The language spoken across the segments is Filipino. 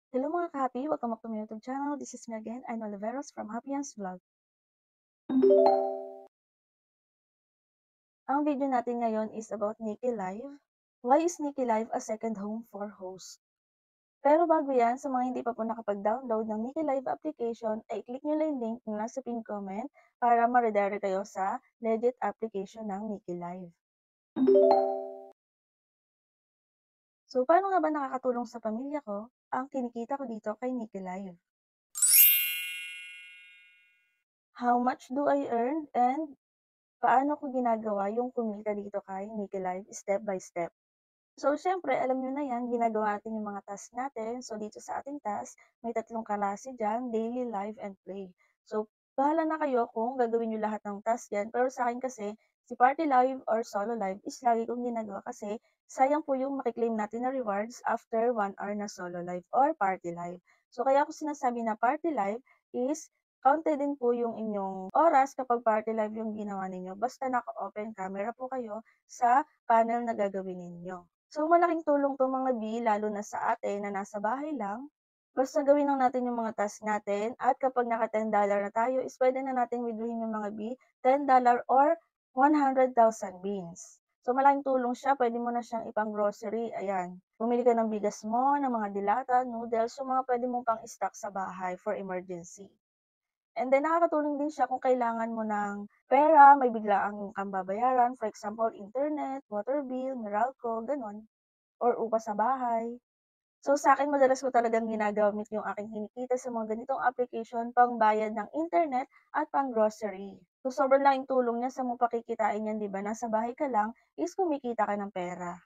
Hello mga ka-happy! Welcome back to my YouTube channel. This is me again, I'm Oliveros from Happyans Vlog. Ang video natin ngayon is about Nikki Live. Why is Nikki Live a second home for host? Pero bago yan, sa mga hindi pa po nakapag-download ng Nikki Live application, ay click nyo lang yung link na nasa pin comment para ma-redirect kayo sa legit application ng Nikki Live. So, paano nga ba nakakatulong sa pamilya ko ang kinikita ko dito kay Nikki Live? How much do I earn and paano ko ginagawa yung kumita dito kay Nikki Live step by step? So, siyempre alam niyo na 'yan, ginagawa natin yung mga task natin. So, dito sa ating task, may tatlong klase diyan, daily, live, and play. So, bahala na kayo kung gagawin niyo lahat ng task diyan. Pero sa akin kasi, si party live or solo live is lagi kong ginagawa kasi sayang po yung natin na rewards after 1 hour na solo live or party live. So, kaya ako sinasabi na party live is counted din po yung inyong oras kapag party live yung ginawa ninyo basta naka-open camera po kayo sa panel na gagawin ninyo. So, malaking tulong 'to mga B, lalo na sa atin na nasa bahay lang. Basta gawin lang natin yung mga task natin at kapag naka $10 na tayo is puwede na nating withdrawin yung mga B, $10 or 100,000 beans. So, malaking tulong siya, puwede mo na siyang ipang-grocery, ayan. Bumili ka ng bigas mo, ng mga dilata, noodles, yung mga puwede mong pang-stock sa bahay for emergency. And then nakakatulong din siya kung kailangan mo ng pera, may biglaang kang babayaran, for example, internet, water bill, Meralco, gano'n, or upa sa bahay. So, sa'kin madalas ko talagang ginagamit yung aking kinikita sa mga ganitong application pangbayad ng internet at pang-grocery. So, sobrang laking tulong niya sa mo pakikitain yan, 'di ba, nasa bahay ka lang is kumikita ka ng pera.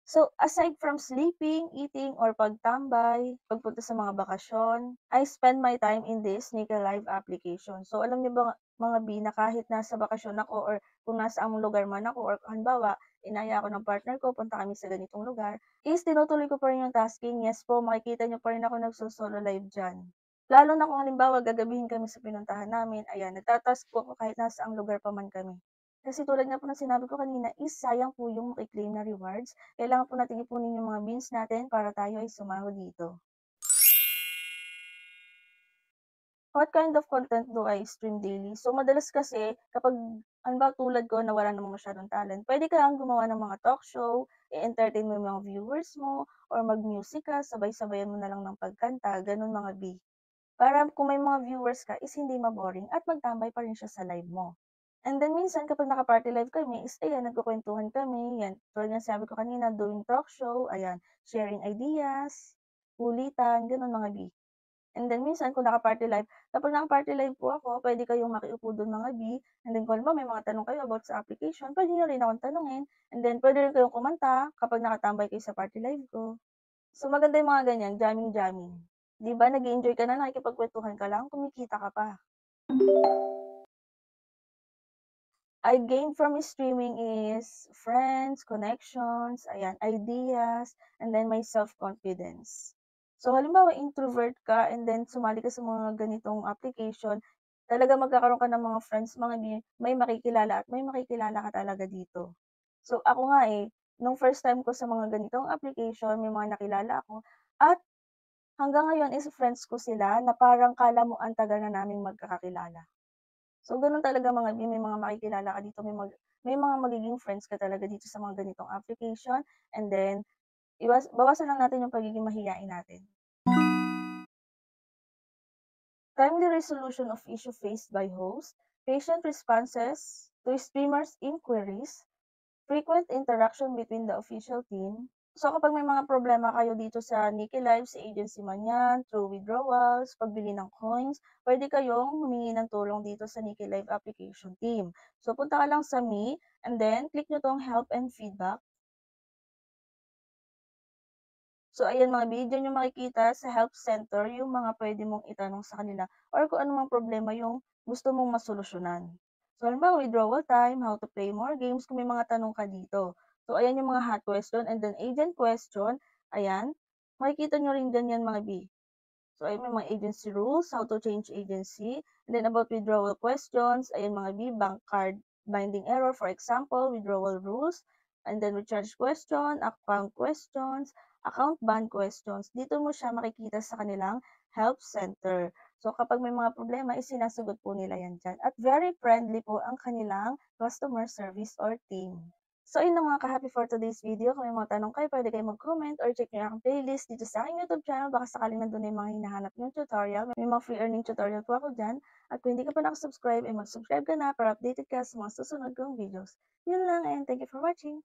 So, aside from sleeping, eating, or pagtambay, pagpunta sa mga bakasyon, I spend my time in this Sneaker Live application. So, alam niyo ba mga B na kahit nasa bakasyon ako or kung nasaang lugar man ako or halimbawa, inaya ako ng partner ko, punta kami sa ganitong lugar, is tinutuloy ko pa rin yung tasking. Yes po, makikita niyo pa rin ako nagso-solo live diyan. Lalo na kung halimbawa gagabihin kami sa pinuntahan namin, ayan, nagta-task po ako kahit nasaang lugar pa man kami. Kasi tulad nga po ng sinabi ko kanina is sayang po yung maki-claim na rewards. Kailangan po nating ipunin yung mga beans natin para tayo ay sumahod dito. What kind of content do I stream daily? So, madalas kasi kapag halimbawa tulad ko na wala namang masyadong talent, puwede kang gumawa ng mga talk show, i-entertain mo yung mga viewers mo, or mag-music ka, sabay-sabayan mo na lang ng pagkanta, gano'n mga B. Para kung may mga viewers ka is hindi ma-boring at magtambay pa rin siya sa live mo. And then minsan kapag naka-party live kami is ayan nagkukuwentuhan kami, yan. Tulad nga sabi ko kanina doing talk show, ayan, sharing ideas, kulitan, gano'n mga B. And then minsan kung naka-party live, kapag naka-party live po ako, puwede kayong makiupo do'n mga B, and then kung halimbawa may mga tanong kayo about sa application, puwede niyo rin akong tanungin, and then puwede rin kayong kumanta kapag nakatambay kayo sa party live ko. So maganda yung mga ganyan, jamming-jamming. 'Di ba nag-e-enjoy ka na, nakikipagkuwentuhan ka lang, kumikita ka pa. I gain from streaming is friends, connections, ayan, ideas, and then my self-confidence. So, halimbawa introvert ka and then sumali ka sa mga ganitong application, talaga magkakaroon ka ng mga friends, mga may makikilala at may makikilala ka talaga dito. So, ako nga nung first time ko sa mga ganitong application, may mga nakilala ako at hanggang ngayon is friends ko sila na parang akala mo ang tagal na naming magkakakilala. So, gano'n talaga mga B, may mga makikilala ka dito, may mga magiging friends ka talaga dito sa mga ganitong application, and then bawasan lang natin yung pagiging mahiyain natin. Timely resolution of issue faced by host, patient responses to streamers' inquiries, frequent interaction between the official team. So, kapag may mga problema kayo dito sa Nikki Live, sa agency man yan, through withdrawals, pagbili ng coins, pwede kayong humingi ng tulong dito sa Nikki Live application team. So, punta ka lang sa Me, and then click nyo tong help and feedback. So, ayan mga B, diyan yung makikita sa help center yung mga pwede mong itanong sa kanila or kung ano mang problema yung gusto mong masolusyonan. So, halimbawa, withdrawal time, how to play more games, kung may mga tanong ka dito. So, ayan yung mga hot question and then agent question, ayan, makikita nyo rin dyan yan mga B. So, ayan may mga agency rules, how to change agency, and then about withdrawal questions, ayan mga B, bank card binding error, for example, withdrawal rules, and then recharge question, account questions, account ban questions. Dito mo siya makikita sa kanilang help center. So kapag may mga problema, isinasagot po nila yan dyan. At very friendly po ang kanilang customer service or team. So ayun lang mga ka-happy for today's video. Kung may mga tanong kayo, pwede kayo mag-comment or check nyo yung aking playlist dito sa aking YouTube channel. Baka sakaling nandun na yung mga hinahanap yung tutorial. May mga free earning tutorial po ako dyan. At kung hindi ka pa nakasubscribe, ay mag-subscribe ka na para updated ka sa mga susunod kong videos. Yun lang and thank you for watching.